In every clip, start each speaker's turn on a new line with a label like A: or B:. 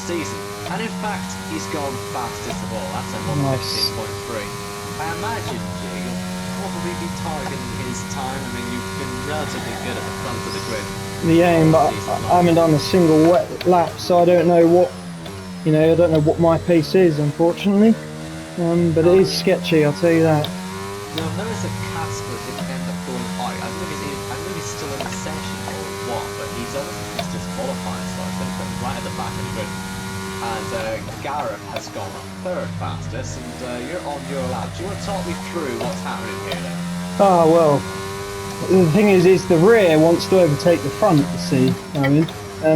A: Season, and in fact he's gone fastest of all. That's a 1:15.3. I imagine you'll probably be targeting his time. I mean, you've been relatively good at the front of the grid.
B: The aim, but I haven't done a single wet lap, so I don't know what, I don't know what my pace is, unfortunately. But it is sketchy, I'll tell you that.
A: Now, there is a Casper didn't end up going high. I don't know if he's still in the session or what, but he's obviously just disqualified, so I think I'm right at the back of the grid. And Gareth has gone third fastest, and you're on your lap. Do you want to talk me through what's happening here then?
B: Ah, well, the thing is the rear wants to overtake the front, you see, and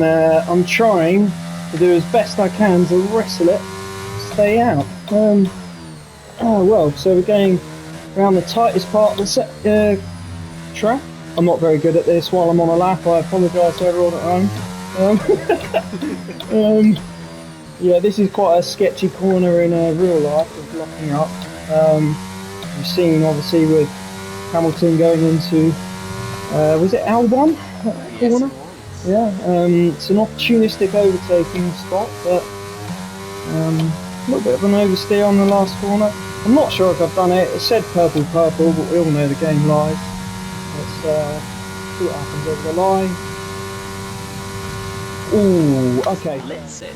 B: I'm trying to do as best I can to wrestle it, stay out. Oh well, so we're going around the tightest part of the track. I'm not very good at this while I'm on a lap, I apologise to everyone at home. Yeah, this is quite a sketchy corner in real life of locking up. You've seen obviously with Hamilton going into, was it Albon?
A: Yes,
B: Corner? Yeah, it's an opportunistic overtaking spot, but a little bit of an oversteer on the last corner. I'm not sure if I've done it. It said purple, but we all know the game lies. Let's see what happens over the line. Ooh, okay.
A: Blitz it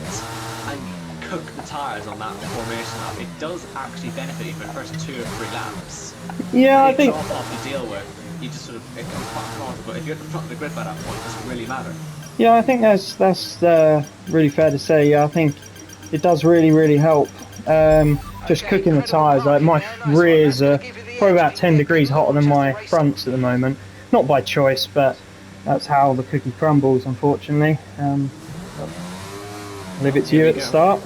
A: and cook the tyres on that formation lap. It does actually benefit you for the first 2 or 3 laps.
B: Yeah, I think.
A: Drop off to deal with. You just sort of it comes back across, but if you're at the front of the grid by that point, it doesn't really matter.
B: Yeah, I think that's really fair to say. Yeah, I think it does really help. Just cooking the tyres. Like my rears are probably about 10 degrees hotter than my fronts at the moment. Not by choice, but that's how the cookie crumbles, unfortunately. Leave it to you at the start.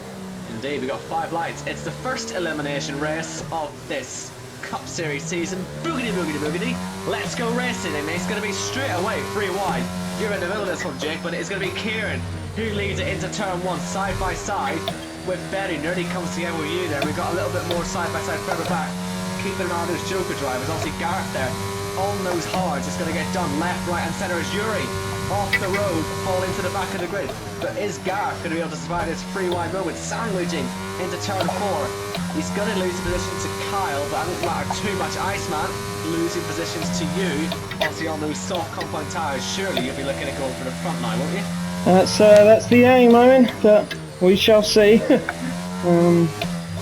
A: Indeed, we've got 5 lights. It's the first elimination race of this Cup Series season. Boogity, boogity, boogity. Let's go racing, and it's going to be straight away 3 wide. You're in the middle of this one, Jake, but it's going to be Kieran who leads it into turn 1 side by side with Betty. Nearly comes together with you there. We've got a little bit more side by side further back. Keeping around those Joker drivers. Obviously Gareth there on those hards. It's going to get done left, right and centre as Yuri off the road, fall into the back of the grid. But is Gareth going to be able to survive this 3 wide moment, sandwiching into turn 4? He's going to lose position to Kyle, but I don't matter too much. Iceman losing positions to you, obviously on those soft compound tyres. Surely you'll be looking at going for the front line, won't you?
B: That's the aim, Owen, but we shall see.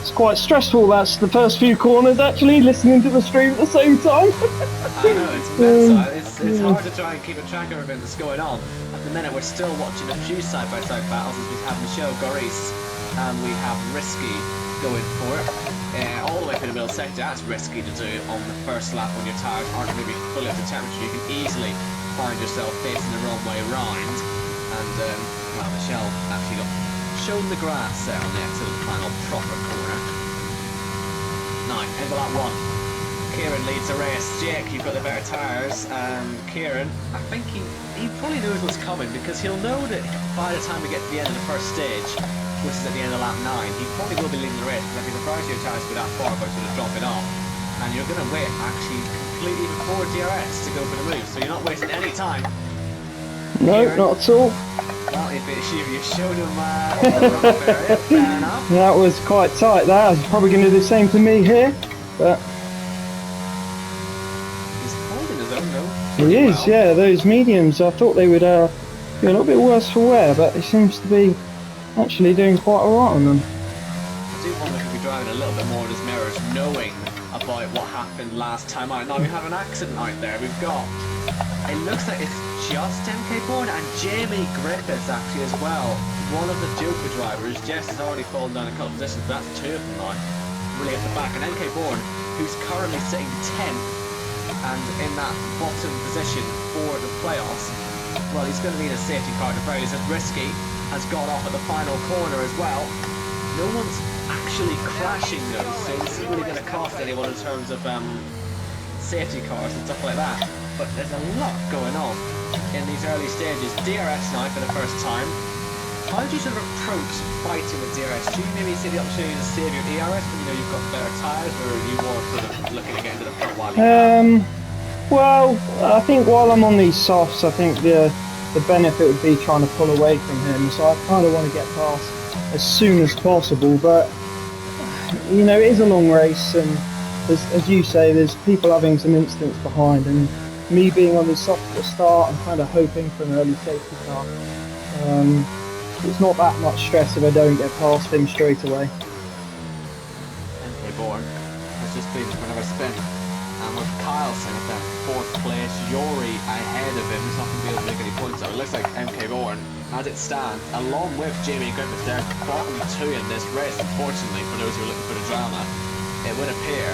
B: It's quite stressful. That's the first few corners, actually, listening to the stream at the same time.
A: I know, it's mental. It's hard to try and keep a track of everything that's going on. At the minute, we're still watching a few side-by-side battles as we have Michelle Goris and we have Risky going for it. All the way through the middle sector. That's risky to do on the first lap when your tyres aren't maybe fully up to temperature. You can easily find yourself facing the wrong way round. And, well, Michelle actually got shown the grass there on the exit of the final proper corner. 9, end of lap 1. Kieran leads the race. Jake, you've got the better tyres, and Kieran, I think he probably knows what's coming, because he'll know that by the time we get to the end of the first stage, which is at the end of lap 9, he probably will be leading the race, because if he prefers your tyres to go that far but sort of dropping off, and you're going to wait actually completely before DRS to go for the move, so you're not wasting any time.
B: No,
A: Kieran,
B: not at all.
A: well, if you showed him fair enough.
B: That was quite tight. That I was probably going to do the same to me here, but
A: He's holding his own though.
B: he is.
A: Well.
B: Yeah, those mediums. I thought they would be a little bit worse for wear, but he seems to be actually doing quite alright on them.
A: I do wonder if he'll be driving a little bit more in his mirrors, knowing about what happened last time out. Now we have an accident out there. We've got, it looks like it's just MK Bourne and Jamie Griffiths actually as well. One of the Joker drivers. Jess has already fallen down a couple of positions, but that's 2 of them now. Really at the back. And MK Bourne, who's currently sitting 10th and in that bottom position for the playoffs. Well, he's going to need a safety car to very least. Risky has got off at the final corner as well. No one's actually crashing though, so this isn't really going to cost anyone in terms of safety cars and stuff like that. But there's a lot going on in these early stages. DRS now for the first time. How do you sort of approach fighting with DRS? Do you maybe see the opportunity to save your ERS when you know you've got better tyres, or are you more sort of looking to get into the front while you can?
B: Well, I think while I'm on these softs, I think the benefit would be trying to pull away from him. So I kind of want to get past as soon as possible, but you know, it is a long race, and as you say, there's people having some incidents behind, and me being on this soft at the start, I'm kind of hoping for an early safety car. It's not that much stress if I don't get past him straight away.
A: MK Bourne has just been for another spin, and with Kyle sitting at that 4th place, Yori ahead of him, he's not going to be able to make any points out. It looks like MK Bourne, as it stands, along with Jamie Griffiths, they're bottom 2 in this race. Unfortunately, for those who are looking for the drama, it would appear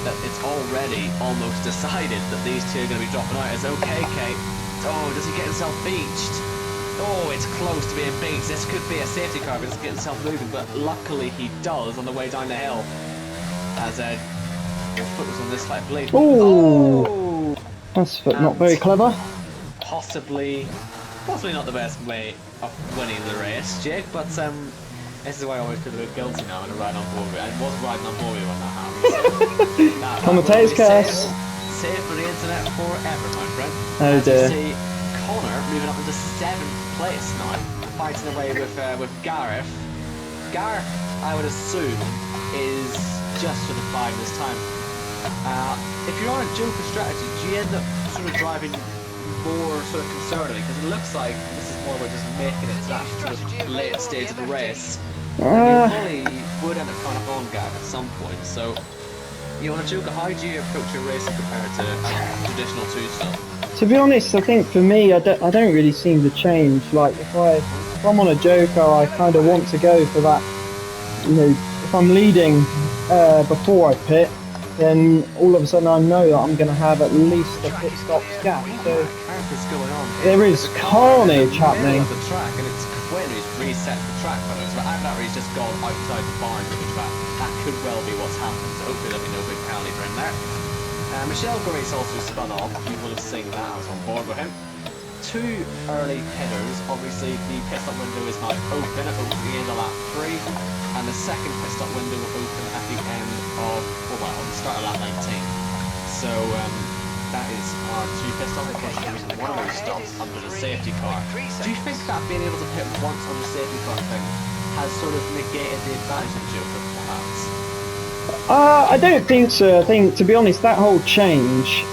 A: that it's already almost decided that these 2 are going to be dropping out. It's okay, Kate. Oh, does he get himself beached? Oh, it's close to being beached. This could be a safety car if he doesn't get himself moving, but luckily he does on the way down the hill. As his foot was on this slight blade.
B: Ooh. That's not very clever.
A: Possibly not the best way of winning the race, Jake, but this is why I always feel a bit guilty now when I ride on board with it. I was riding on board with it when that happened. So
B: Commentator's curse.
A: Save for the internet forever, my friend.
B: Oh dear.
A: As you see, Connor moving up into 7th place now, fighting away with Gareth. Gareth, I would assume, is just for the 5 this time. If you're on a Joker strategy, do you end up sort of driving more sort of conservatively? Because it looks like this is more about just making it to that sort of late stage of the race. And you probably would end up trying to on Gareth at some point. So, you know, on a Joker, how do you approach your racing compared to traditional 2-stop?
B: To be honest, I think for me, I don't really seem to change. Like if I'm on a Joker, I kind of want to go for that. You know, if I'm leading before I pit, then all of a sudden I know that I'm going to have at least a pit stop gap. So there is carnage happening.
A: The track, and it's when he's reset the track for us. But either that or he's just gone outside the barn of the track. That could well be what's happened. So hopefully there'll be no big penalty for him there. Michelle Grace also spun off. You will have seen that. I was on board with him. 2 early hitters. Obviously, the pit stop window is now open. It opens at the end of lap 3, and the second pit stop window will open at the end of, well, at the start of lap 19. So that is our 2 pit stop locations. One of those stops under the safety car. Do you think that being able to pit once on the safety car thing has sort of negated the advantage of Joker, perhaps?
B: I don't think so. I think, to be honest, that whole change,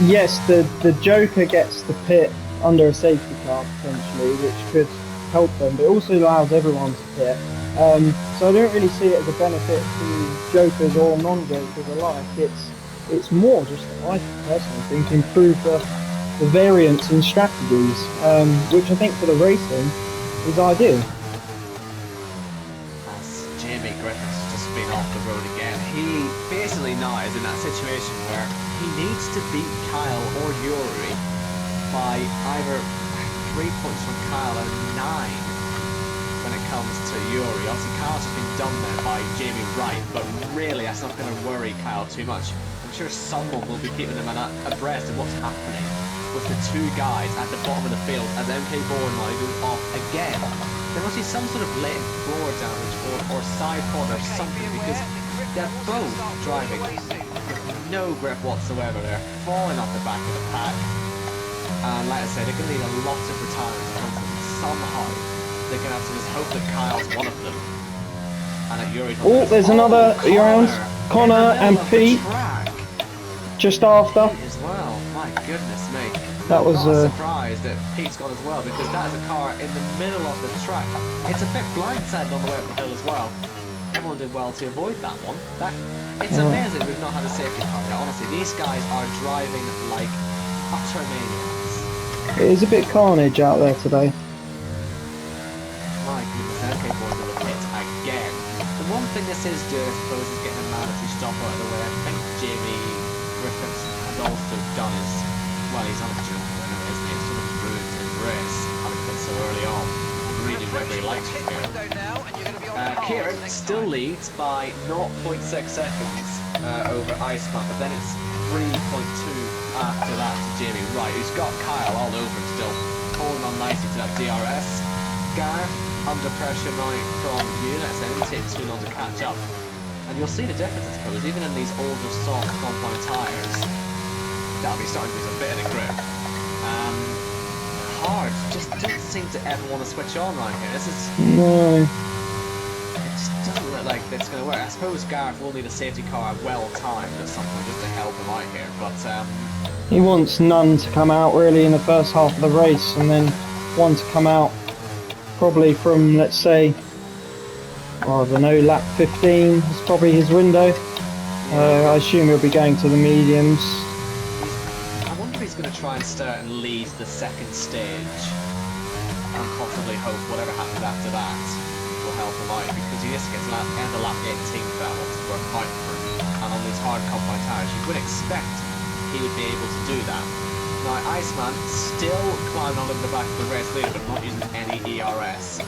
B: yes, the Joker gets the pit under a safety car potentially, which could help them, but it also allows everyone to pit. So I don't really see it as a benefit to Jokers or non-Jokers alike. It's more just, I personally think, improve the variance in strategies, which I think for the racing is ideal.
A: Jamie Griffiths just been off the road again. He basically now is in that situation where he needs to beat Kyle or Yuri by either 3 points from Kyle or 9 when it comes to Yuri. Obviously, Kyle's just been done there by Jamie Wright, but really that's not going to worry Kyle too much. I'm sure someone will be keeping him abreast of what's happening with the two guys at the bottom of the field as MK Bornline goes off again. There must be some sort of latent floor damage or side pod or something, because they're both driving with no grip whatsoever. They're falling off the back of the pack. And like I said, they're going to need a lot of retirements to come from them somehow. They're going to have to just hope that Kyle's one of them. And that Yuri's one of them.
B: Oh, there's another round. Connor and Pete just after.
A: Pete as well. My goodness me.
B: That was
A: I'm not surprised that Pete's gone as well, because that is a car in the middle of the track. It's a bit blindsided on the way up the hill as well. Everyone did well to avoid that one. It's amazing we've not had a safety car yet. Honestly, these guys are driving like utter maniacs.
B: It is a bit carnage out there today.
A: My goodness, MK boys are the pit again. The one thing this is doing, I suppose, is getting a mandatory stop out of the way. I think Jamie Griffiths has also done is, well, he's on a jump now, isn't he? It's sort of ruined his race, having been so early on. Really wherever he likes to go. Kieran still leads by 0.6 seconds over Iceman, but then it's 3.2 after that to Jamie Wright, who's got Kyle all over him still, holding on nicely to that DRS. Gareth, under pressure now from units, and it takes too long to catch up. And you'll see the difference, I suppose, even in these older soft compound tyres, that'll be starting to lose a bit of the grip. Hard, just doesn't seem to ever want to switch on right here. This is...
B: No.
A: It just doesn't look like it's going to work. I suppose Gareth will need a safety car well timed at some point just to help him out here, but
B: he wants none to come out really in the first half of the race, and then one to come out probably from, let's say, I don't know, lap 15 is probably his window. I assume he'll be going to the mediums.
A: I wonder if he's going to try and start and lead the second stage and possibly hope whatever happens after that will help him out, because he needs to get to the end of lap 18 for that one to work out for him. And on these hard compound tyres, you would expect he would be able to do that. Now, Iceman still climbing on the back of the race leader, but not using any ERS.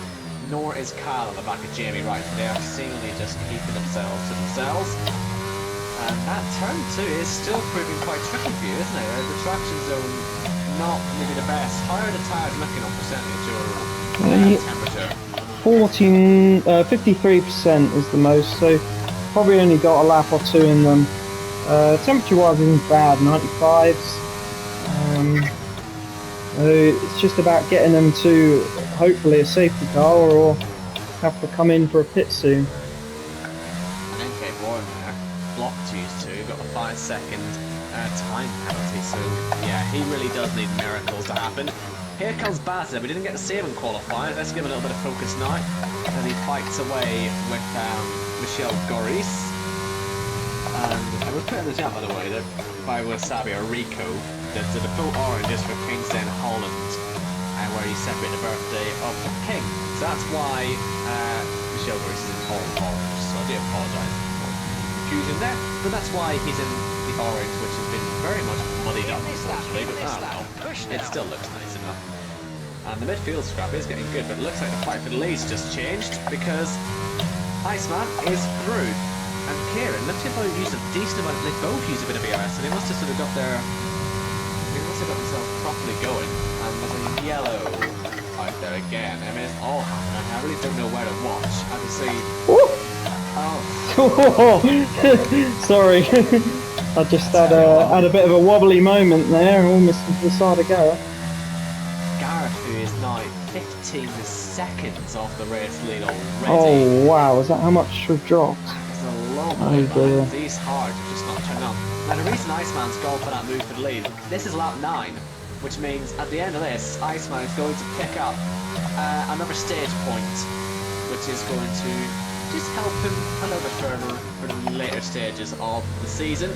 A: Nor is Kyle on the back of Jamie Wright. They are seemingly just keeping themselves to themselves. And that turn 2 is still proving quite tricky for you, isn't it? The traction zone not maybe the best. How are the tyres looking on percentage or temperature?
B: 53% is the most, so probably only got a lap or two in them. Temperature-wise isn't bad, 95s. It's just about getting them to hopefully a safety car, or have to come in for a pit soon.
A: And NK Warren there, blocked to use 2, got a 5-second time penalty, so yeah, he really does need miracles to happen. Here comes Bazza, we didn't get to see him in qualifying. Let's give him a little bit of focus now as he fights away with Michel Goris. And we're putting the chat, by the way, that by Wasabi or Rico, that the full orange is for Kingston Holland, and where you celebrate the birthday of the king. So that's why Michel Goris is in all orange. So I do apologise for the confusion there, but that's why he's in the orange, which has been very much muddied up, unfortunately, but I don't know. It still looks nice enough. And the midfield scrap is getting good, but it looks like the fight for the lead's just changed, because Iceman is through. And Kieran, looks like they've used a decent amount, they both used a bit of ERS, so they must have sort of got themselves properly going. And there's a yellow out there again. I mean, it's all happening. I really don't know where to watch. I can see... Oh!
B: Sorry. I just had a bit of a wobbly moment there, almost to the side of Gareth.
A: Gareth, who is now 15 seconds off the race lead already.
B: Oh wow, is that how much we've dropped?
A: It's a long way back. These hards have just not turned on. Now the reason Iceman's gone for that move for the lead, this is lap 9, which means at the end of this, Iceman is going to pick up another stage point, which is going to just help him a little bit further for the later stages of the season.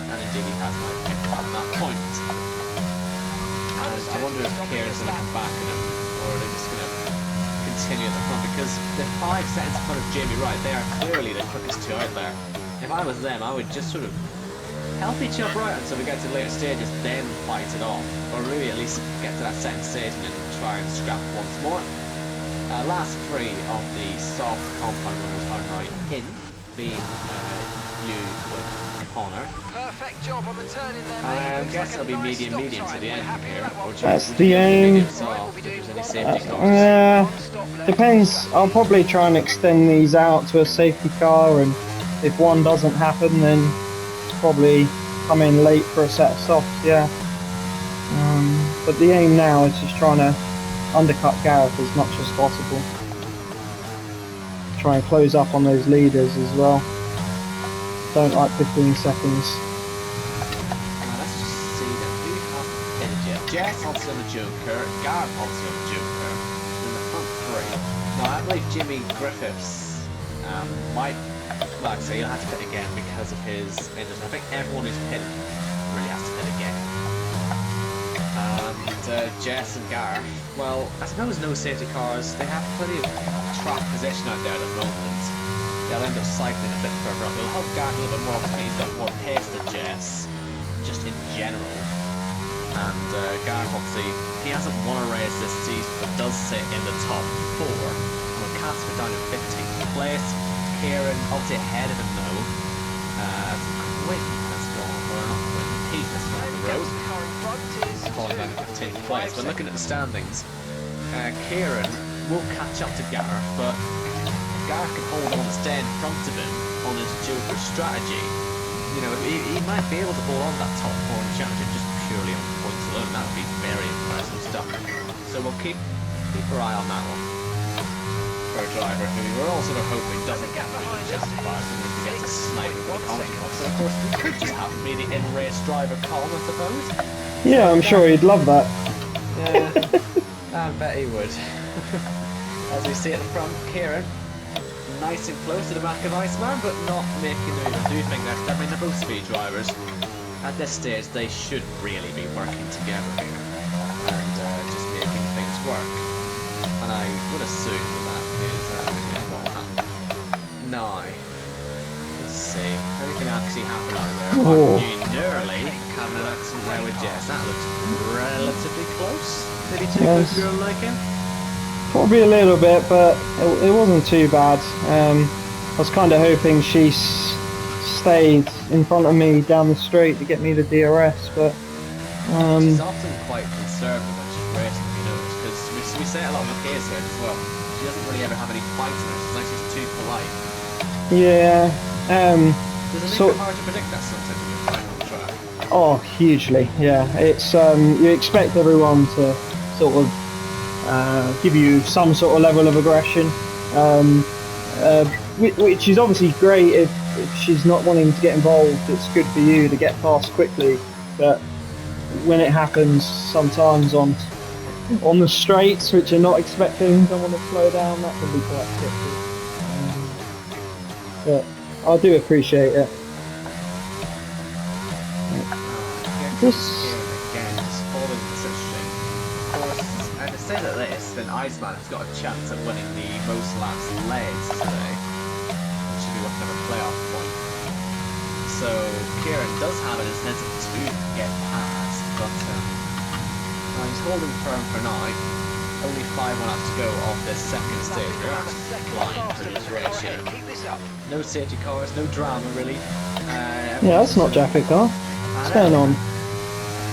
A: And indeed he has now picked up that point. And I wonder if Kieran's going to come back in him, or are they just going to continue at the front, because they're 5 seconds in front of Jamie Wright. They are clearly the quickest two out there. If I was them, I would just sort of help each other out until we get to the later stages, then fight it off, or really at least get to that second stage and then try and scrap once more. Last three of the soft compound runners are now in, being you with Connor.
C: Perfect job on the turn in there,
A: I guess it'll be medium to the end here. Or
B: That's
A: would
B: the
A: you go for
B: aim.
A: medium soft if there's any safety cars?
B: Depends. I'll probably try and extend these out to a safety car, and if one doesn't happen, then probably come in late for a set of softs. Yeah. But the aim now is just trying to undercut Gareth as much as possible. Try and close up on those leaders as well. Don't like 15 seconds.
A: Let's just see that we have Energy. Jess obviously on the Joker, Gareth obviously on the Joker, in the front three. Now I believe Jimmy Griffiths might, like I say, he'll have to pit again because of his injuries. I think everyone who's pitted really has to pit again. And Jess and Gareth, well, I suppose no safety cars. They have plenty of track position out there at the moment. They'll end up cycling a bit further up. It'll help Gareth a little bit more because he's got more pace than Jess, just in general. And Gareth, obviously, he hasn't won a race this season, but does sit in the top 4. Well, Casper down in 15th place. Kieran, obviously ahead of him though. Quinn has gone, well, not Quinn, Pete has gone on the road. Falling down in 15th place. But looking at the standings, Kieran will catch up to Gareth, but Gareth can hold on and stay in front of him on his Joker strategy. You know, he might be able to hold on to that top 4 in the championship just purely on points alone. That would be very impressive stuff. So we'll keep our eye on that one for a driver who we're all sort of hoping doesn't get rid of Chapter 5 and maybe gets a snipe with the contract. So of course we could just have to be the in-race driver Colin, I suppose.
B: Yeah, I'm sure he'd love that.
A: Yeah, I bet he would. As we see at the front, Kieran, nice and close to the back of Iceman, but not making the move. I do think that, I mean, they're both speed drivers. At this stage, they should really be working together here and just making things work. And I would assume that is what will happen. Now, let's see. Anything actually happened out there?
B: Oh.
A: You nearly having an accident there with Jess. That looks relatively close. Maybe too close for your own liking?
B: Probably a little bit, but it wasn't too bad. I was kind of hoping she stayed in front of me down the straight to get me the DRS, but
A: she's often quite conservative when she's racing, you know, because we say it a lot of the case here as well. She doesn't really ever have any fights in her. She's like she's too polite.
B: yeah.
A: Does it
B: So
A: make it hard to predict that sometimes when you're flying on the track?
B: oh, hugely. Yeah, it's you expect everyone to sort of give you some sort of level of aggression, which is obviously great if she's not wanting to get involved. It's good for you to get past quickly, but when it happens sometimes on the straights, which are not expecting someone to slow down, that can be quite difficult. But I do appreciate it.
A: Again, just falling in such shape. Of course, and to say that this, then Iceman has got a chance at winning the most laps legs today. Should be looking at a playoff point. So Kieran does have an incentive to get past, but he's holding firm for now. Only 5 laps to go off this second stage. We're actually flying through this race here. No safety cars, no drama really.
B: Yeah, that's not JACKOCAR. What's going on?
A: I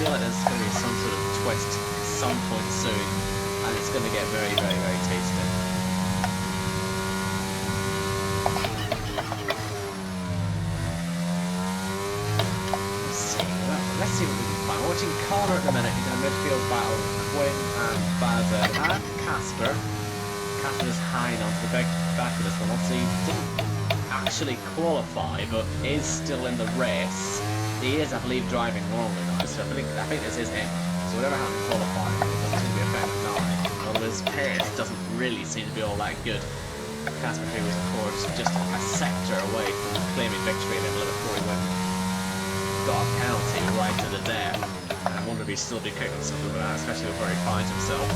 A: feel like there's going to be some sort of twist at some point soon, and it's going to get very, very, very tasty. Let's see what we can find. We're watching Connor at the minute. He's in a midfield battle with Quinn and Baza and Casper. Casper is hanging onto the back of this one. Obviously, he didn't actually qualify, but is still in the race. He is, I believe, driving normally now, so I think this is him. So whatever happened to qualifying, it doesn't seem to be affected now. Although his pace doesn't really seem to be all that good. Casper, who was, of course, just a sector away from claiming victory in the before he went, got a penalty right to the death. And I wonder if he'd still be kicking something like that, especially before he finds himself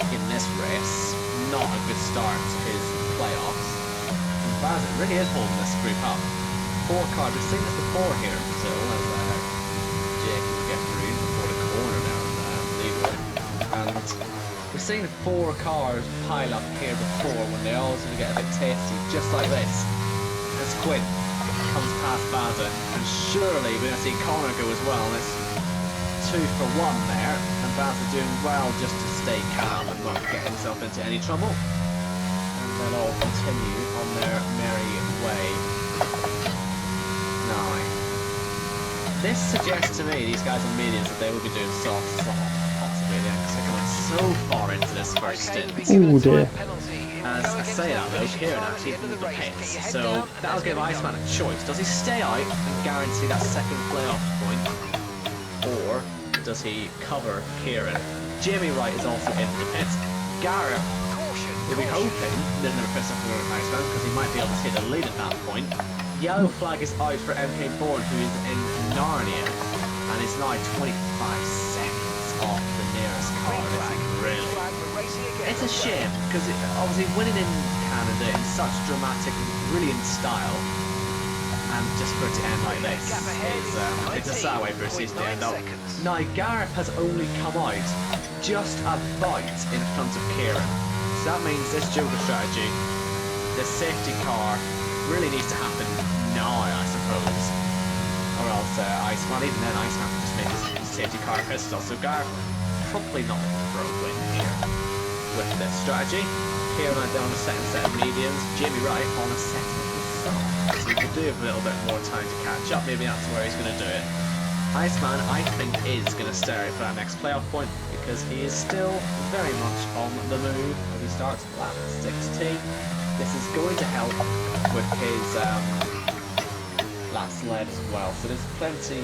A: in this race. Not a good start to his playoffs. And Baza really is holding this group up. 4 cars, we've seen this before here in Brazil, as Jake will get through before the corner now, Leroy. And We've seen 4 cars pile up here before when they all sort of get a bit tasty, just like this. As Quinn comes past Baza, and surely we're going to see Connor go as well. It's 2 for 1 there, and Baza doing well just to stay calm and not get himself into any trouble. And they'll all continue on their merry way. Now, this suggests to me, these guys on mediums, that they will be doing soft, possibly, because they're going so far into this first stint.
B: Oh dear.
A: As I say that though, Kieran actually moved the pace, so that'll give Iceman a choice. Does he stay out and guarantee that second playoff point, or does he cover Kieran? Jamie Wright is also in the pits. Gareth will be hoping he doesn't have a pit stop for Iceman because he might be able to take the lead at that point. Yellow flag is out for MK Bourne, who is in Narnia, and is now 25 seconds off the nearest car. It's a shame, because obviously winning in Canada in such dramatic, brilliant style, and just for it to end like this is it's a sad way for a season to end up. Now, Gareth has only come out just about in front of Kieran, so that means this Joker strategy, the safety car, really needs to happen now, I suppose, or else Iceman, even then Iceman can just make his safety car pistol, so Gareth probably not looking for a win here with this strategy. Kieran went down a second set of mediums, Jamie Wright on a set of the soft, so he could do have a little bit more time to catch up. Maybe that's where he's going to do it. Iceman, I think, is going to stare for that next playoff point because he is still very much on the move when he starts lap 16. This is going to help with his laps led as well, so there's plenty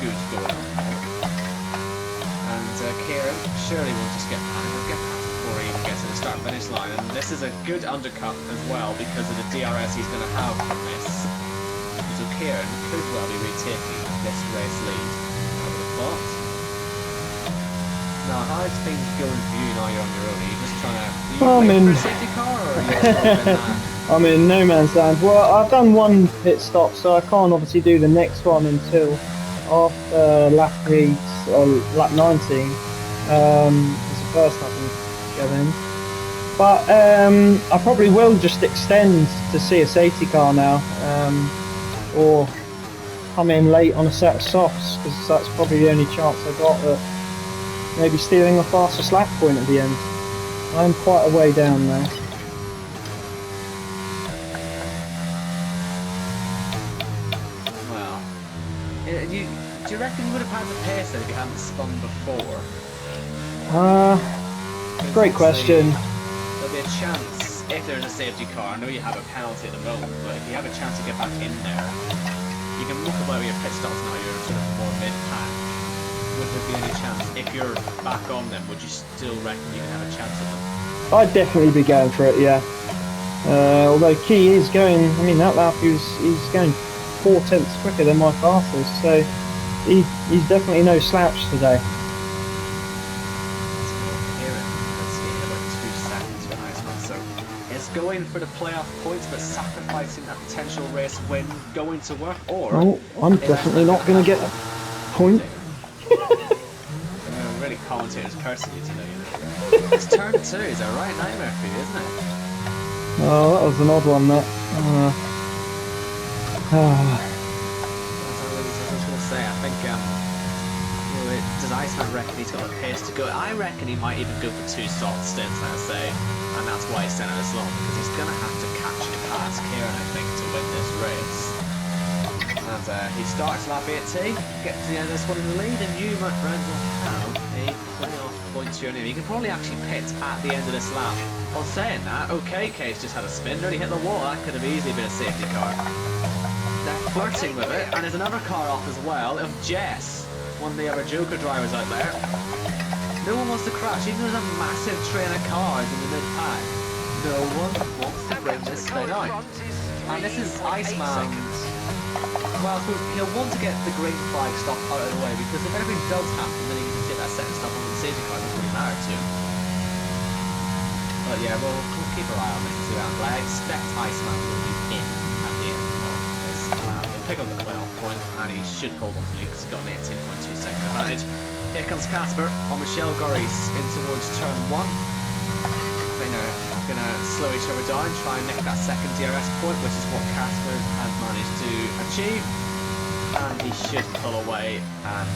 A: good going on. And Kieran surely will just get past. He'll get past before he even gets to the start-finish line. And this is a good undercut as well because of the DRS he's going to have from this. So Kieran could well be retaking this race lead, I would have thought. Now, how's things going for you now you're on your own? Are you just trying to... Are you waiting for a safety car or are you still
B: I'm in no man's land. Well, I've done one pit stop, so I can't obviously do the next one until after lap 8 or lap 19. It's the first I can get in. But I probably will just extend to see a safety car now, or come in late on a set of softs, because that's probably the only chance I got at maybe stealing a fastest lap point at the end. I'm quite a way down now.
A: Well, do you reckon you would have had the pace then if you hadn't spun before?
B: Great question.
A: There'll be a chance, if there's a safety car, I know you have a penalty at the moment, but if you have a chance to get back in there, you can look about with your pit stops now, you're sort of more mid-pack. Would there be any chance, if you're back on them, would you still reckon you can have a chance at them?
B: I'd definitely be going for it, yeah. Although Key is going, I mean that lap he's going 4/10 quicker than my fastest, so he's definitely no slouch today.
A: Going for the playoff points but sacrificing that potential race win going to work, or
B: oh, I'm definitely not going to get a point.
A: Really commentators cursing you today, you know. It's turn 2, is a right nightmare for you, isn't it?
B: Oh, that was an odd one, that.
A: I was going to say, I think does Iceman reckon he's got the pace to go? I reckon he might even go for 2 soft stints, I say. And that's why he's sent out this long, because he's going to have to catch and pass Kieran, I think, to win this race. And he starts lap 18, gets to the end of this one in the lead, and you, my friend, will have a playoff point to your name. You can probably actually pit at the end of this lap. On saying that, OK Case just had a spin, nearly hit the wall. That could have easily been a safety car. They're flirting with it, and there's another car off as well of Jess, one of the other Joker drivers out there. No one wants to crash, even though there's a massive train of cars in the mid-pack. No one wants to bring this thing out. And this is Iceman. Well, he'll want to get the green flag stop out of the way, because if anything does happen, then he can just get that second stop on the safety car. It doesn't really matter to him. But yeah, we'll keep our eye on this and see what happens. I expect Iceman will be in at the end of this lap. pick up the 12 point, and he should hold on to me because he's got an 18.2 second advantage. Here comes Casper on Michelle Goris in towards turn 1. They're gonna slow each other down, try and nick that second DRS point, which is what Casper has managed to achieve. And he should pull away and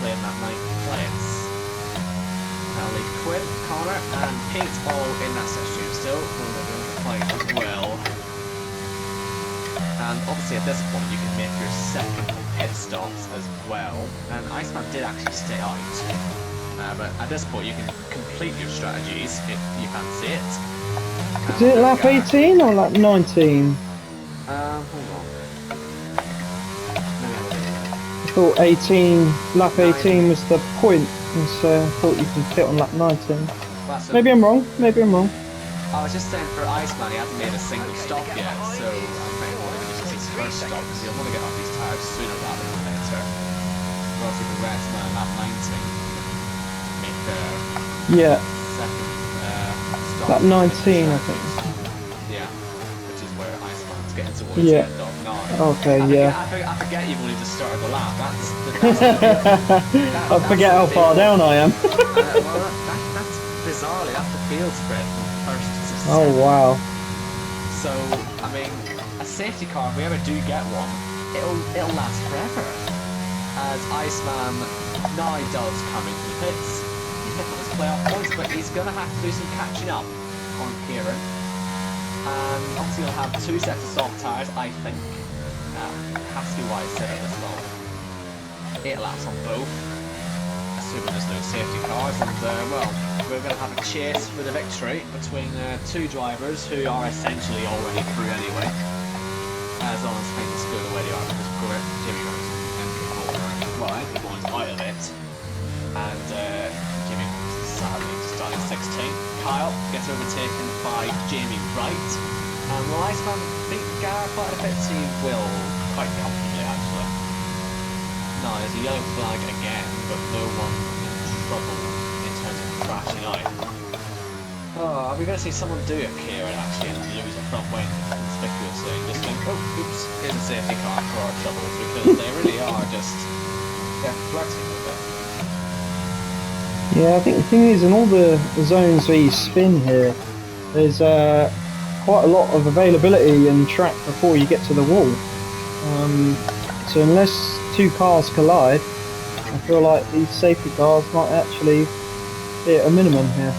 A: claim that 9th place. Now leave Quinn, Connor, and Pete all in that set stream still. Well, they're going to fight as well. And obviously at this point you can make your second pit stops as well. And Iceman did actually stay out. But at this point you can complete your strategies if you fancy it.
B: Is it lap 18 or lap 19?
A: Hold on.
B: I thought 18, lap 18 was the point, and so I thought you can fit on lap 19. Maybe I'm wrong, maybe I'm wrong.
A: I was just saying for Iceman, he hasn't made a single stop yet, so I might want to this is his first stop because he'll want to get off these tires sooner rather than later. Or if the rest man lap 19 make the second stop.
B: Lap 19, I think.
A: Yeah, which is where Iceman's getting towards the end of now.
B: Okay,
A: I forget you've only just started the lap.
B: I forget how far down I am.
A: Well, that's bizarrely, that's the field spread from first to second.
B: Oh wow.
A: So, I mean, a safety car, if we ever do get one, it'll last forever. As Iceman now does come into the pits, he's picking up his playoff points, but he's going to have to do some catching up on Kieran. And obviously he'll have 2 sets of soft tyres, I think. Has to be wise set at this moment. 8 laps on both, assuming there's no safety cars, and well, we're going to have a chase for the victory between 2 drivers who are essentially already through anyway. As long as things go the way they are, because Jimmy goes entry board's out of it, and Jimmy sadly started 16. Kyle gets overtaken by Jamie Wright, and will Iceman beat Gareth out of it? He will, quite comfortably actually. No, there's a yellow flag again, but no one in trouble in terms of crashing out. Oh, are we going to see someone do a Kieran actually and lose a front wing conspicuously and just think, oh, oops, here's a safety car for our troubles, because they really are just, they're flirting with it.
B: Yeah, I think the thing is, in all the zones where you spin here, there's quite a lot of availability and track before you get to the wall. So unless 2 cars collide, I feel like these safety cars might actually be at a minimum here.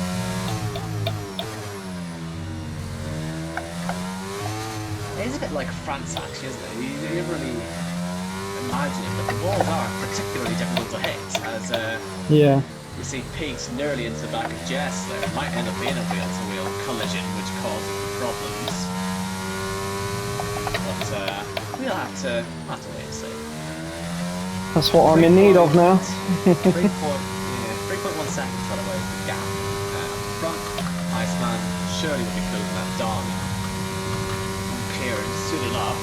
A: It is a bit like France actually, isn't it? You never really imagine it, but the walls are particularly difficult to hit, as
B: Yeah.
A: you see Pete nearly into the back of Jess there. It might end up being a wheel-to-wheel collision, which causes the problems. But we'll have to wait and see.
B: That's what I'm in need of now.
A: 3.1 seconds by the way, the gap. Front, Iceman surely will be closing that down. Kieran soon enough.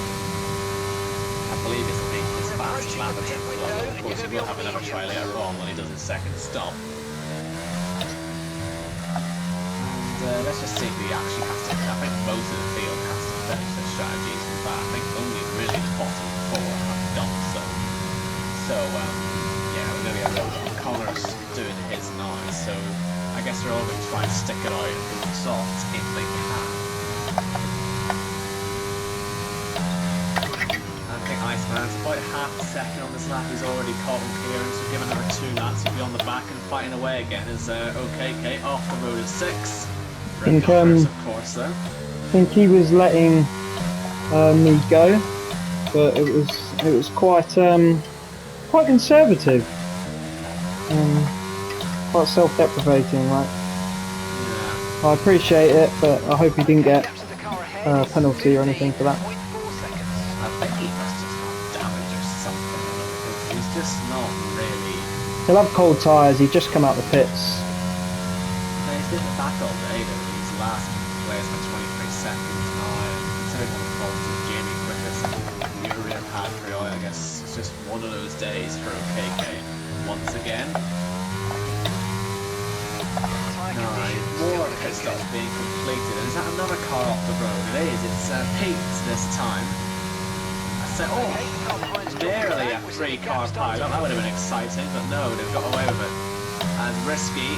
A: I believe it's his fastest lap attempt. Well, of course, he will have another try later on when he does his second stop. And let's just see if he actually has to. I think most of the field has to finish their strategies. In fact, I think only really the bottom 4 have done so. So, yeah, we're going to get Connor's doing his now. So, I guess they're all going to try and stick it out and go soft if they can. Iceman's about half a second on this lap. He's already caught on Kieran, so give another 2 laps. He'll be on the back and fighting away again. Is OKK off the road is 6. Of course, though.
B: I think he was letting me go, but it was quite conservative, quite self-deprecating. Like, yeah. I appreciate it, but I hope he didn't get a penalty or anything for that.
A: I think he must have got damage or something. He's just not really.
B: He'll have cold tyres. He just come out the pits.
A: No, he's been back all day though. He's last place by 23 seconds now. It's everyone involved with Jamie quickest. Urea pad for oil. I guess it's just one of those days for OKK once again. More pit stops being completed. And is that another car off the road? It is. It's Pete this time. A say, oh, nearly a 3-car pilot. That would have been exciting, but no, they've got away with it. As Risky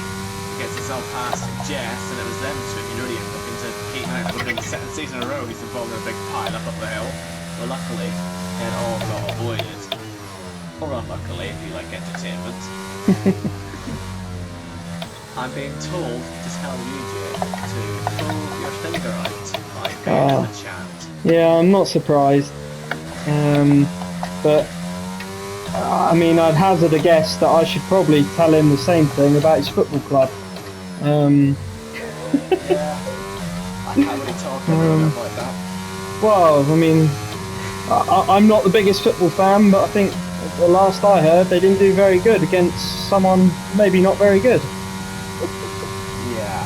A: gets himself past Jess, and it was them two really looking to keep out. We're doing the second season in a row. He's involved in a big pile up the hill. But luckily, it all got avoided. Or unluckily, if you like entertainment. I'm being told to tell you, Jay, to pull your finger out like a chant.
B: Yeah, I'm not surprised. But I mean, I'd hazard a guess that I should probably tell him the same thing about his football club.
A: Yeah, I can't really talk about that.
B: Well, I mean, I'm not the biggest football fan, but I think the last I heard, they didn't do very good against someone maybe not very good.
A: Yeah.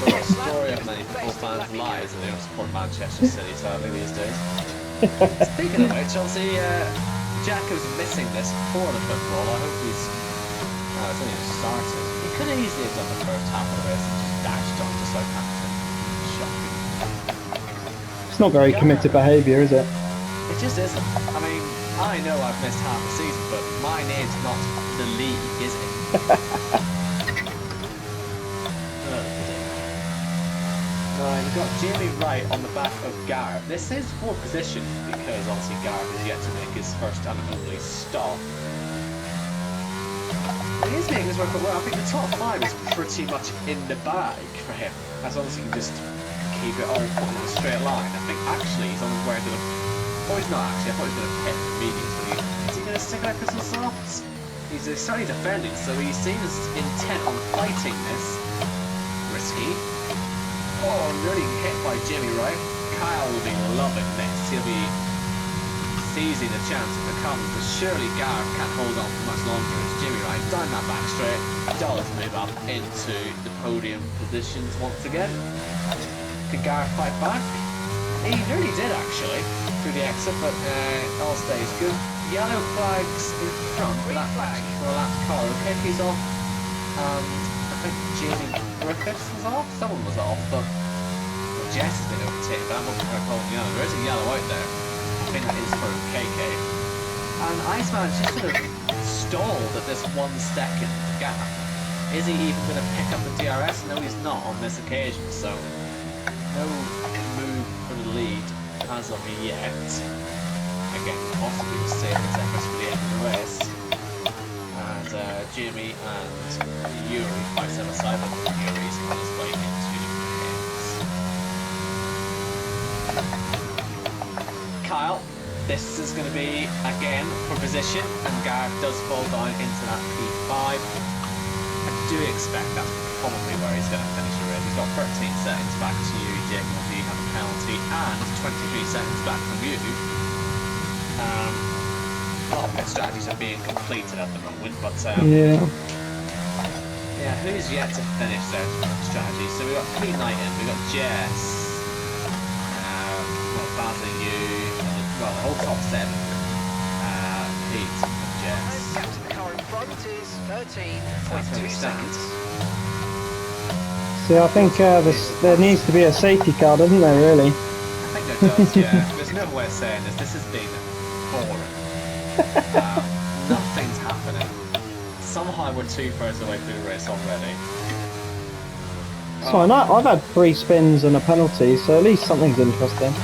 A: The story of many football fans lies, and they don't support Manchester City, sadly, these days. Speaking of which, obviously, Jacko's missing this for the football. I hope he's... Oh, it's only just started. He could have easily have done the first half of the race and just dashed on to Southampton. Shocking.
B: It's not very committed behaviour, is it?
A: It just isn't. I mean, I know I've missed half the season, but my name's not the league, is it? Right, we've got Jamie Wright on the back of Gareth. This is for position because obviously Gareth is yet to make his first and only stop. He is making his work out well. I think the top 5 is pretty much in the bag for him, as long as he can just keep it all put in a straight line. I think actually he's on his way to the... Oh, he's not actually. I thought he was going to hit the mediums, but is he going to stick out crystal softs? He's certainly defending, so he seems intent on fighting this. Risky. Oh, really hit by Jimmy Wright. Kyle will be loving this. He'll be seizing the chance if it comes, but surely Gareth can't hold on for much longer as Jimmy Wright down that back straight does move up into the podium positions once again. Can Gareth fight back? He nearly did actually through the exit, but all stays good. Yellow flags in front for that flag for a lap car. Okay, he's off. I think Jamie Griffiths was off. Someone was off, but Jess has been overtaken. But I'm looking for a calling yellow. There is a yellow out there. I think that is for KK. And Iceman just sort of stalled at this 1 second gap. Is he even going to pick up the DRS? No, he's not on this occasion. So no move for the lead as of yet. Again, possibly to save his efforts for the end of the race. And Jimmy and Yuri fight side by side, but Yuri's on his way into the Kyle, this is going to be again for position, and Gareth does fall down into that P5. I do expect that's probably where he's going to finish the race. He's got 13 seconds back to you, Jacob, if you have a penalty, and 23 seconds back from you. A lot of pit strategies are being completed at the moment, but yeah, who's yet to finish their strategy? So we've got Pete Knight in, we've got Jess, Baz and you, well, the whole top 7, Pete and Jess.
C: Captain the car in front is 13.2 seconds.
B: See, I think there needs to be a safety car, doesn't there, really?
A: I think there does, yeah. There's no way of saying this. This has been boring. Nothing's happening. Somehow we're 2/3 away through the race already.
B: It's fine. I've had 3 spins and a penalty, so at least something's interesting.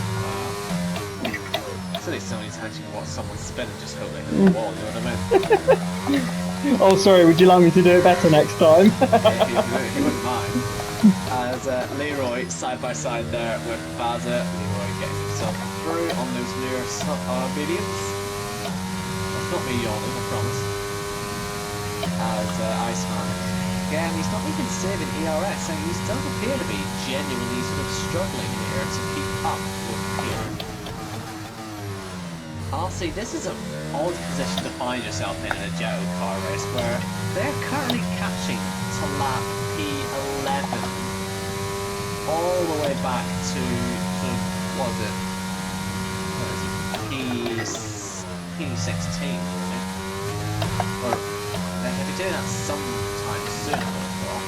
A: It's at least somebody's actually watched someone spin and just hope they hit the wall, you know what I mean?
B: Oh, sorry, would you like me to do it better next time?
A: Yeah, if you wouldn't mind. As Leroy side by side there with Baza. Leroy getting himself through on those near mediums. That's not me yawning, I promise. As Iceman, again, he's not even saving ERS, so he does appear to be genuinely sort of struggling here to keep up with Peter. Honestly, this is an odd position to find yourself in a JACKOCAR race where they're currently catching to lap P11 all the way back to sort of, what is it? P16, really. Or they'll be doing that sometime soon, I would have thought.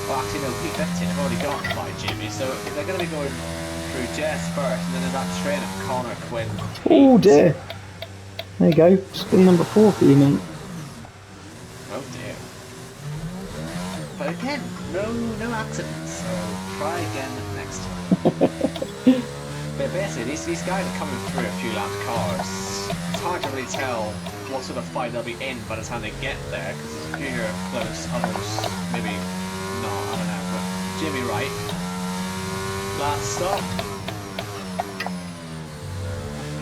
A: Well, actually, no, P15, I've already gotten by Jimmy, so they're going to be going through Jess first, and then there's that train of Connor, Quinn,
B: Oh
A: Pete.
B: dear. There you go. Spin number 4 for you, mate.
A: Oh dear. But again, no accidents, so try again next time. But basically, these guys are coming through a few lapped cars. It's hard to really tell what sort of fight they'll be in by the time they get there, because there's a few here close, others maybe not, I don't know. But Jimmy Wright, last stop.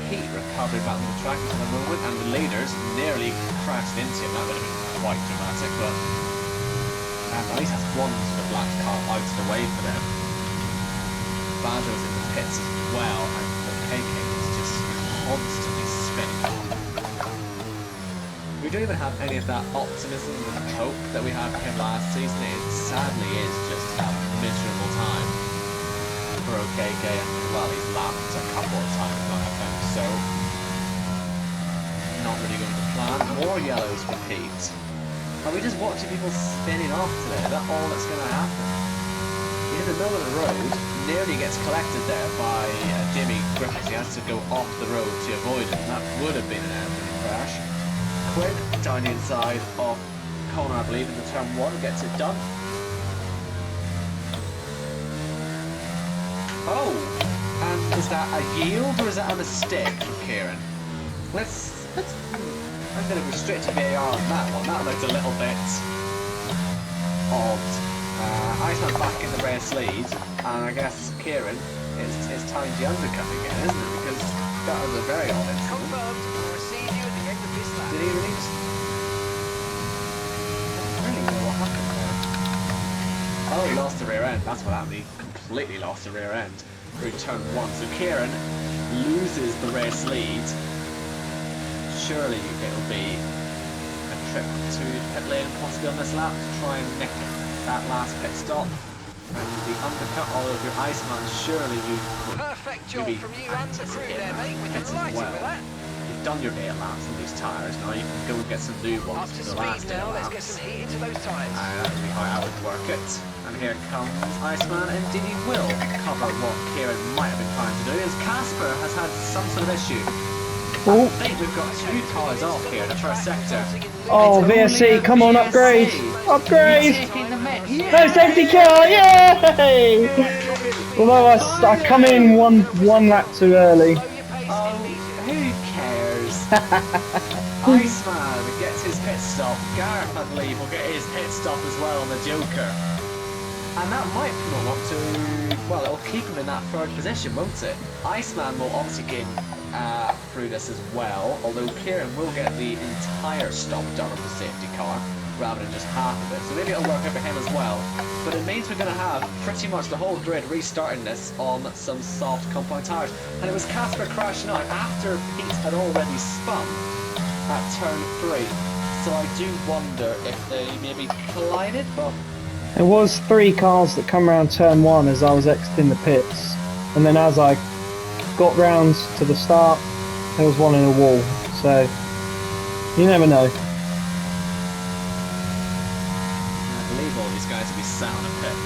A: Pete recovered back on the track for the moment, and the leaders nearly crashed into him. That would have been quite dramatic, but at least that's one sort of black car out of the way for them. Badger's in the pits as well, and the KK is just constantly spinning. We don't even have any of that optimism and hope that we had for him last season. It sadly is just a miserable time for OKK, and well, he's lapped a couple of times now, I think, so not really going to plan. More yellows for Pete. Are we just watching people spinning off today? Is that all that's going to happen? He's in the middle of the road, nearly gets collected there by Jimmy Griffiths. He has to go off the road to avoid it, and that would have been an airplane crash. Quinn down the inside of Connor, I believe, in the turn 1, gets it done. Oh! And is that a yield or is that a mistake from Kieran? I'm going to restrict to VAR on that one. That looked a little bit odd. Iceman back in the race lead, and I guess Kieran is tying the undercut again, isn't it? Because that was a very odd incident.
C: Confirmed. We'll receive you at the end of this lap.
A: Did he release? I don't really know what happened there. Oh, he lost the rear end. That's what happened. He completely lost the rear end through turn 1. So Kieran loses the race lead. Surely it'll be a trip to pit lane possibly on this lap to try and nick that last pit stop. And the undercut all over your Iceman, surely you would
C: Perfect job
A: maybe
C: from you and the crew there, mate. We're
A: pits as
C: delighted
A: well.
C: with that.
A: You've done your 8 laps on these tyres, now you can go and get some new
C: Up
A: ones
C: to
A: for the last
C: speed
A: 8
C: now.
A: laps.
C: Let's get some heat into those tyres.
A: That would be how I would work it. And here comes Iceman, and indeed he will cover what Kieran might have been trying to do, as Casper has had some sort of issue.
B: Oh.
A: I think we've got 2 cars off here in the first sector.
B: Oh,
A: It's
B: VSC,
A: only a
B: come on, upgrade!
A: VSC.
B: Upgrade!
A: Taking the mid.
B: No safety car, yay! Although I come in one lap too early.
C: Slow your pace
A: Oh,
C: immediately.
A: who cares? Iceman gets his pit stop. Gareth, I believe, will get his pit stop as well on the Joker. And that might put him up to, well, it'll keep him in that 3rd position, won't it? Iceman will obviously gain through this as well, although Kieran will get the entire stop done on the safety car rather than just half of it, so maybe it'll work out for him as well. But it means we're going to have pretty much the whole grid restarting this on some soft compound tyres. And it was Casper crashing out after Pete had already spun at turn 3, so I do wonder if they maybe collided, but
B: There was 3 cars that come around turn 1 as I was exiting the pits, and then as I got round to the start, there was one in a wall, so you never know.
A: I believe all these guys will be sat on a pit.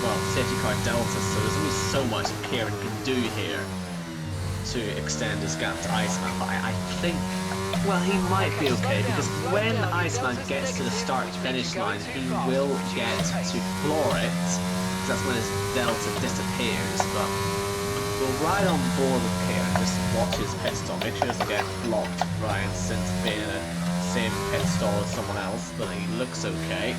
A: Well, safety car delta, so there's only so much Kieran can do here to extend his gap to Iceman, but I think, well, he might be okay, because when Iceman gets to the start-finish line, he will get to floor it, because that's when his delta disappears, but we'll ride on board with Kieran, just watch his pit stop, make sure he doesn't get blocked, Ryan, since being in the same pit stall as someone else, but he looks okay.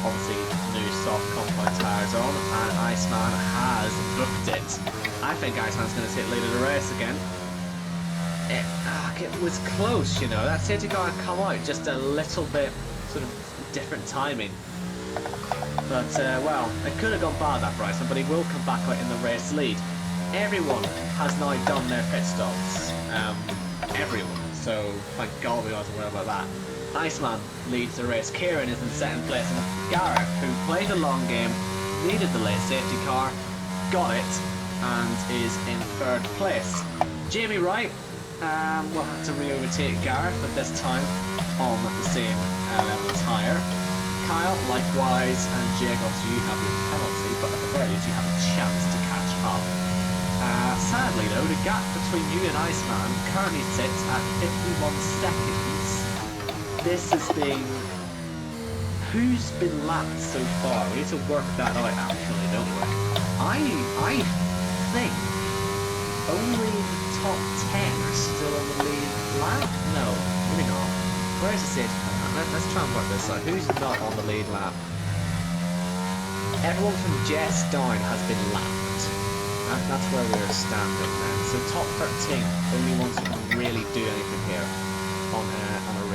A: Obviously, new soft compound tyres on, and Iceman has booked it. I think Iceman's going to take lead of the race again. It was close, you know. That safety car had come out just a little bit sort of different timing. But, well, it could have gone bad that for Iceman, but he will come back out in the race lead. Everyone has now done their pit stops. Everyone. So, thank God we don't have to worry about that. Iceman leads the race. Kieran is in 2nd place, and Gareth, who played a long game, needed the late safety car, got it, and is in 3rd place. Jamie Wright will have to re-overtake Gareth, but this time on the same level tyre. Kyle, likewise, and Jacob, you have your penalty, but at the very least you have a chance to catch up. Sadly though, the gap between you and Iceman currently sits at 51 seconds. This has been... Who's been lapped so far? We need to work that out actually, don't we? I think only the top 10 are still on the lead lap? No, maybe not. Where's the safety car? Let's try and work this out. Who's not on the lead lap? Everyone from Jess down has been lapped. That's where we're standing then. So top 13, only ones who can really do anything here on a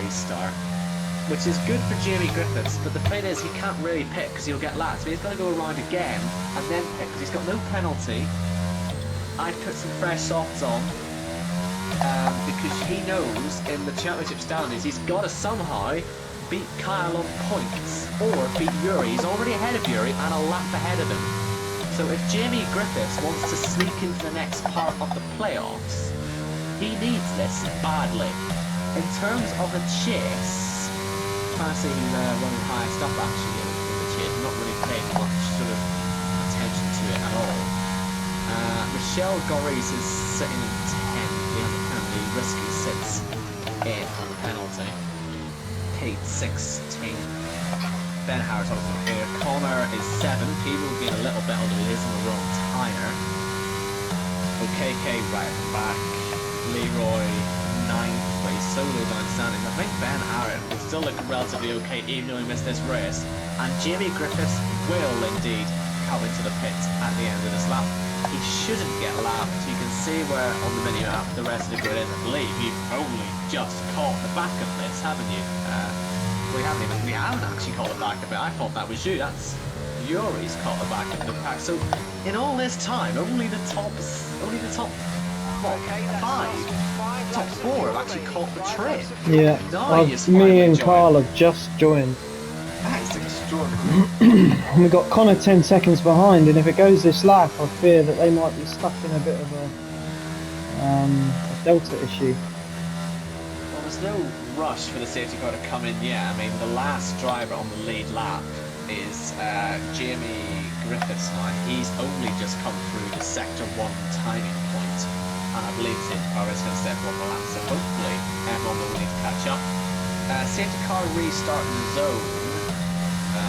A: restart. Which is good for Jamie Griffiths, but the thing is he can't really pit because he'll get lapped. So he's got to go around again and then pit because he's got no penalty. I've put some fresh softs on because he knows in the championship standings he's got to somehow beat Kyle on points or beat Yuri. He's already ahead of Yuri and a lap ahead of him. So if Jamie Griffiths wants to sneak into the next part of the playoffs, he needs this badly. In terms of the chase, I see he's running highest up actually in the chase, not really paying much sort of attention to it at all. Michelle Gorries is sitting in 10th, he has a penalty, Risky sits in on the penalty. Pete 16th. Ben Howard's also here. Connor is 7th, he will be a little bit older, he is on the wrong tyre. OKK right at the back. Leroy 9th, but he's so low down standings. I think Ben Aaron will still look relatively okay even though he missed this race. And Jamie Griffiths will indeed come into the pits at the end of this lap. He shouldn't get lapped. You can see where on the mini map the rest of the grid is. I believe you've only just caught the back of this, haven't you? We haven't actually caught the back of it. I thought that was you. That's Yuri's caught the back of the pack. So in all this time, only the top what, 5, top 4 have actually caught the trip.
B: Yeah, me and Carl have just joined.
A: That is extraordinary.
B: And we've got Connor 10 seconds behind, and if it goes this lap, I fear that they might be stuck in a bit of a delta issue.
A: Well, there's no rush for the safety car to come in yet. I mean, the last driver on the lead lap is Jamie Griffiths now. He's only just come through the sector 1 timing point, and I believe the safety car is going to stay for 1 more lap, so hopefully everyone will need to catch up. Safety car restart zone.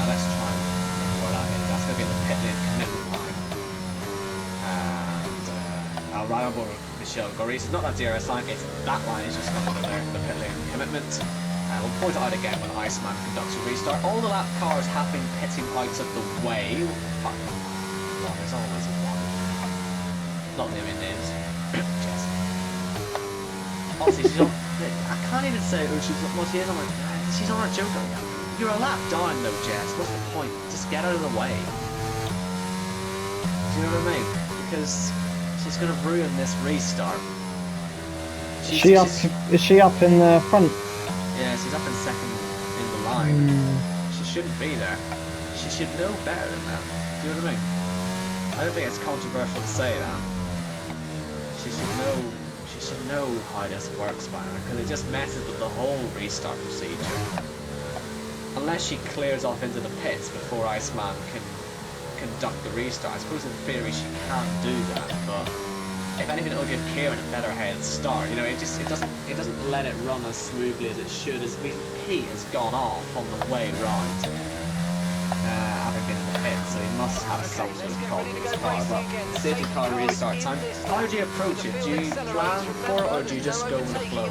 A: Let's try and remember where that is. That's going to be in the pit lane commitment line. And I'll ride on board with Michelle Gorries. It's not that DRS line, it's that line. It's just going to there for the pit lane commitment. We'll point it out again when Iceman conducts a restart. All the lap cars have been pitting out of the way. There's always one. Not naming names. Jess. Obviously, she's on. I can't even say who she's. Well, she is on. She's on a joker. You're a lap down though, Jess. What's the point? Just get out of the way. Do you know what I mean? Because she's going to ruin this restart.
B: Is she up in the front?
A: Yeah, she's up in second in the line. She shouldn't be there. She should know better than that. Do you know what I mean? I don't think it's controversial to say that. She should know how this works by now, because it just messes with the whole restart procedure. Unless she clears off into the pits before Iceman can conduct the restart. I suppose in theory she can do that, but if anything it'll give Kieran a better head start. You know, it doesn't let it run as smoothly as it should. As Pete has gone off on the way round, having been in the pit, so he must have some sort of problem with his car. But safety car restart time. How do you approach it? Do you plan for it, or do you just go with the flow?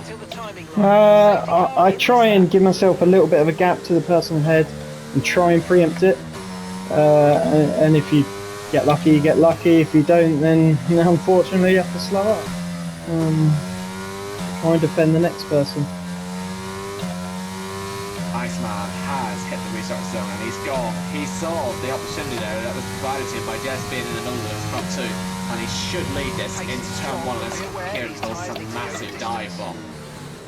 B: I try and give myself a little bit of a gap to the person ahead and try and preempt it. And if you get lucky, you get lucky. If you don't, then unfortunately you have to slow up. Try and defend the next person.
A: Iceman has hit the restart zone and he's gone. He saw the opportunity there that was provided to him by Jess being in the middle of his front two, and he should lead this into turn 1 unless Kieran pulls some massive dive bomb.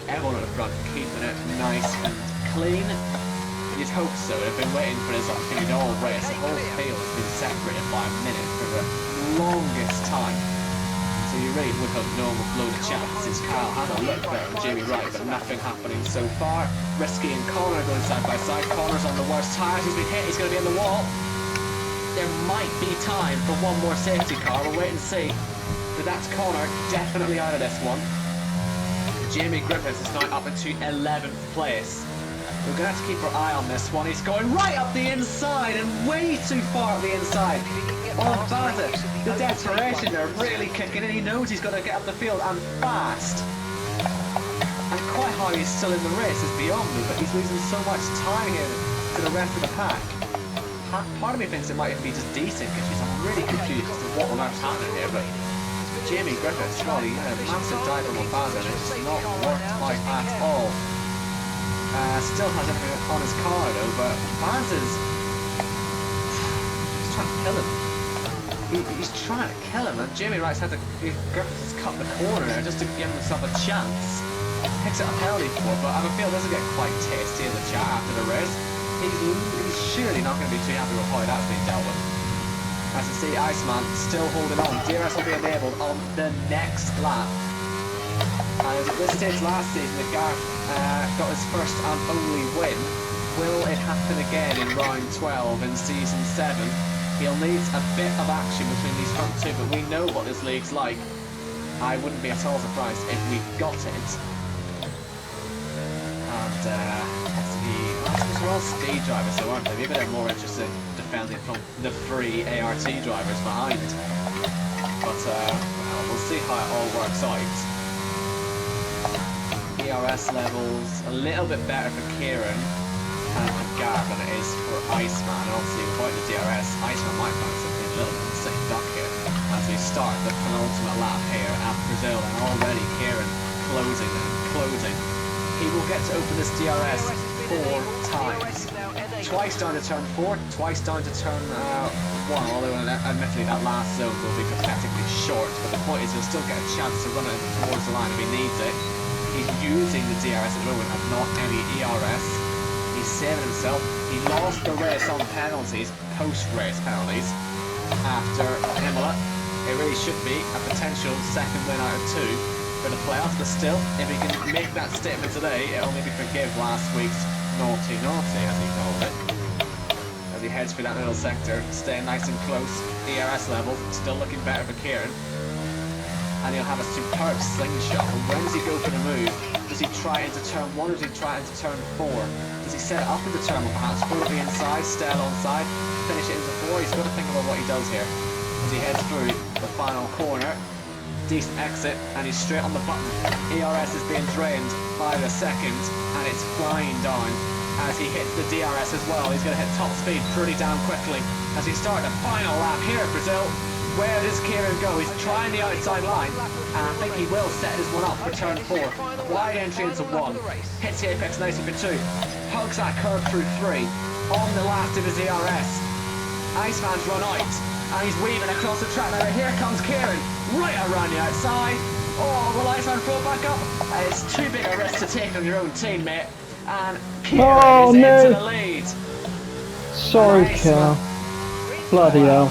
A: Everyone at the front keeping it nice and clean. You'd hope so. They've been waiting for this opportunity all race. The whole field has been separated by a minute for the longest time. So you really would hope no one will blow the chat since Kyle had a look there on Jamie Wright, but nothing happening so far. Risky and Connor going side by side. Connor's on the worst tyres. He's been hit. He's going to be in the wall. there might be time for one more safety car. We'll wait and see. But that's Connor definitely out of this one. Jamie Griffiths is now up into 11th place. We're going to have to keep our eye on this one. He's going right up the inside and way too far up the inside. Oh, Baza, the desperation there really kicking in. He knows he's got to get up the field and fast. And quite how he's still in the race is beyond me, but he's losing so much time here to the rest of the pack. Part of me thinks it might even be just decent because I'm really confused as to what on earth's happening here, but Jamie Griffiths, well, he had a massive dive from Baza and it's not worked out at all. Still has everything on his car though, but Baza's he's trying to kill him. He's trying to kill him, and Jamie Wright's had to Griffiths cut the corner there just to give himself a chance. Picks it a penalty for, but I feel this will get quite tasty in the chat after the race. He's surely not going to be too happy with how that's been dealt with. As you see, Iceman still holding on. DRS will be enabled on the next lap. And at this stage last season, the Gareth got his first and only win. Will it happen again in round 12 in season 7? He'll need a bit of action between these front two, but we know what this league's like. I wouldn't be at all surprised if we got it. And these are all speed drivers, so aren't they? Maybe they're more interested in defending from the three ART drivers behind. But well, we'll see how it all works out. ERS levels a little bit better for Kieran and for Gareth than it is for Iceman. And obviously without the DRS, Iceman might find something a little bit sick duck here as we start the penultimate lap here at Brazil, and already Kieran closing and closing. He will get to open this DRS 4 times. Twice down to turn 4, twice down to turn 1, although admittedly that last zone will be pathetically short, but the point is he'll still get a chance to run it towards the line if he needs it. He's using the DRS at the moment and not any ERS. He's saving himself. He lost the race on penalties, post-race penalties, after Imola. It really should be a potential second win out of 2 for the playoffs, but still, if he can make that statement today, it'll maybe forgive last week's naughty, as he called it. As he heads through that middle sector, staying nice and close. ERS level, still looking better for Kieran. And he'll have a superb slingshot. And when does he go for the move? Does he try into turn 1 or does he try into turn 4? Does he set it up into turn 1 perhaps? Pull it the inside, stay alongside, finish it into 4? He's got to think about what he does here. As he heads through the final corner. Decent exit, and he's straight on the button. ERS is being drained by the second, and it's flying down as he hits the DRS as well. He's going to hit top speed pretty damn quickly as he starts the final lap here at Brazil. Where does Kieran go? He's trying the outside line, and I think he will set his one up for turn 4. Wide entry into 1, hits the apex nicely for 2, hugs that curve through 3, on the last of his ERS. Iceman's run out, and he's weaving across the track now. Here comes Kieran, right around the outside. Oh, will Iceman throw it back up? It's too big a risk to take on your own teammate, and Kieran is into the lead.
B: Sorry, Cal. Bloody hell.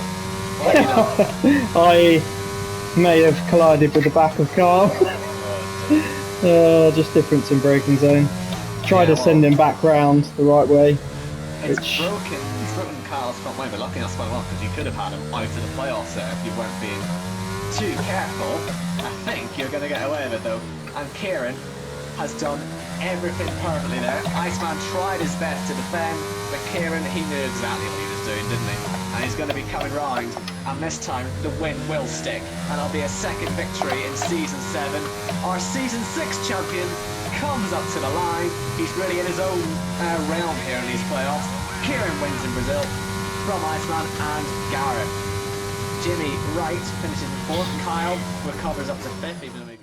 B: I may have collided with the back of Carl. Just difference in braking zone. Tried to send him back round the right way.
A: It's broken Carl's front wing, but lucky enough quite well because you could have had him out of the playoffs there if you weren't being too careful. I think you're going to get away with it though. And Kieran has done everything perfectly there. Iceman tried his best to defend, but Kieran, he knew exactly what he was doing, didn't he? And he's going to be coming round, and this time the win will stick, and it'll be a second victory in Season 7. Our Season 6 champion comes up to the line. He's really in his own realm here in these playoffs. Kieran wins in Brazil from Iceman and Gareth. Jimmy Wright finishes in 4th. Kyle recovers up to 5th, even though he